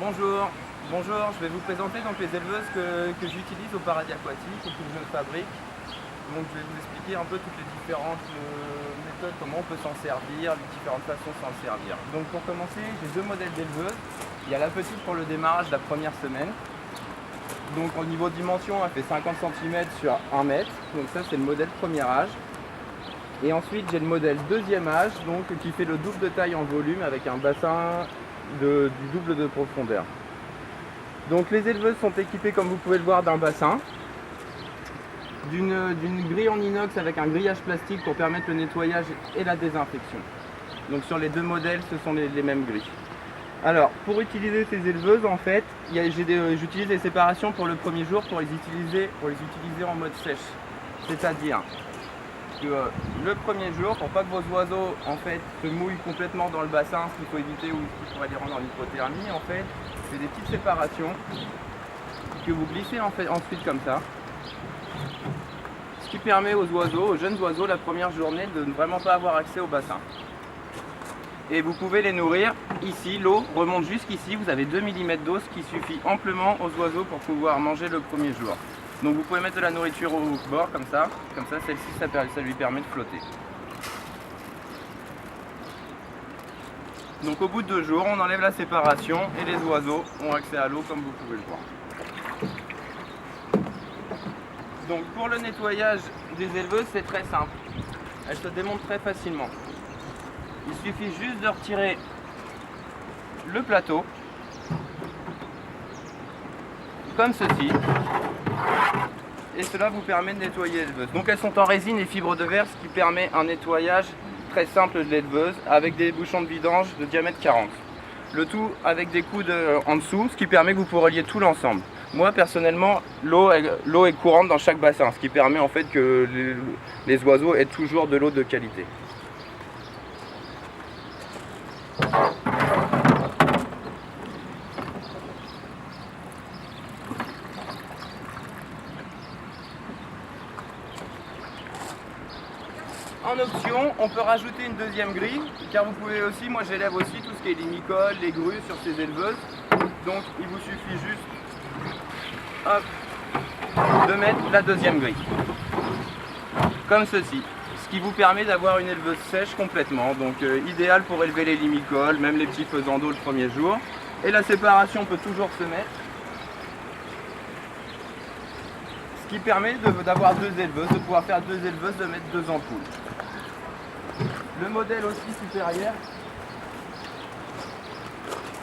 Bonjour, je vais vous présenter donc les éleveuses que j'utilise au paradis aquatique et que je fabrique. Donc je vais vous expliquer un peu toutes les différentes méthodes, comment on peut s'en servir, les différentes façons de s'en servir. Donc pour commencer, j'ai deux modèles d'éleveuses. Il y a la petite pour le démarrage de la première semaine. Donc au niveau dimension, elle fait 50 cm sur 1 mètre. Donc ça c'est le modèle premier âge. Et ensuite j'ai le modèle deuxième âge, donc qui fait le double de taille en volume avec un bassin du double de profondeur. Donc les éleveuses sont équipées, comme vous pouvez le voir, d'un bassin, d'une grille en inox avec un grillage plastique pour permettre le nettoyage et la désinfection. Donc sur les deux modèles, ce sont les mêmes grilles. Alors pour utiliser ces éleveuses, en fait, j'utilise les séparations pour le premier jour pour les utiliser en mode sèche. C'est-à-dire que le premier jour, pour pas que vos oiseaux en fait se mouillent complètement dans le bassin, ce qu'il faut éviter ou ce qui pourrait les rendre en hypothermie, en fait, c'est des petites séparations que vous glissez en fait ensuite comme ça. Ce qui permet aux oiseaux, aux jeunes oiseaux, la première journée de ne vraiment pas avoir accès au bassin. Et vous pouvez les nourrir ici, l'eau remonte jusqu'ici, vous avez 2 mm d'eau, ce qui suffit amplement aux oiseaux pour pouvoir manger le premier jour. Donc vous pouvez mettre de la nourriture au bord comme ça celle-ci ça lui permet de flotter. Donc au bout de 2 jours, on enlève la séparation et les oiseaux ont accès à l'eau comme vous pouvez le voir. Donc pour le nettoyage des éleveuses, c'est très simple. Elles se démontent très facilement. Il suffit juste de retirer le plateau, comme ceci, et cela vous permet de nettoyer l'éleveuse. Donc elles sont en résine et fibre de verre, ce qui permet un nettoyage très simple de l'éleveuse avec des bouchons de vidange de diamètre 40. Le tout avec des coudes en dessous, ce qui permet que vous pourrez relier tout l'ensemble. Moi personnellement, l'eau est courante dans chaque bassin, ce qui permet en fait que les oiseaux aient toujours de l'eau de qualité. En option, on peut rajouter une deuxième grille, car vous pouvez aussi, moi j'élève aussi tout ce qui est les limicoles, les grues sur ces éleveuses. Donc il vous suffit juste de mettre la deuxième grille, comme ceci. Ce qui vous permet d'avoir une éleveuse sèche complètement, donc idéal pour élever les limicoles, même les petits faisans d'eau le premier jour. Et la séparation peut toujours se mettre, ce qui permet d'avoir deux éleveuses, de pouvoir faire deux éleveuses, de mettre 2 ampoules. Le modèle aussi supérieur,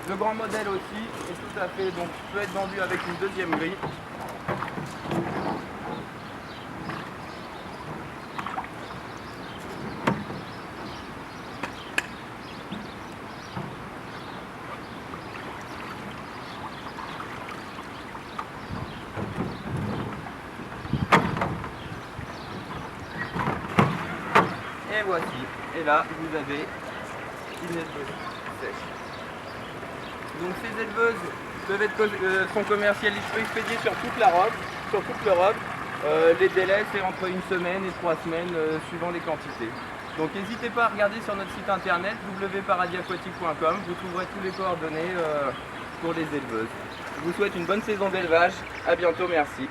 le grand modèle aussi est tout à fait, donc peut être vendu avec une deuxième grille. Et voici, et là vous avez une éleveuse sèche. Donc ces éleveuses sont commercialisées, expédiées sur toute l'Europe. Les délais c'est entre 1 semaine et 3 semaines suivant les quantités. Donc n'hésitez pas à regarder sur notre site internet www.paradiesaquatique.com, vous trouverez tous les coordonnées pour les éleveuses. Je vous souhaite une bonne saison d'élevage, à bientôt, merci.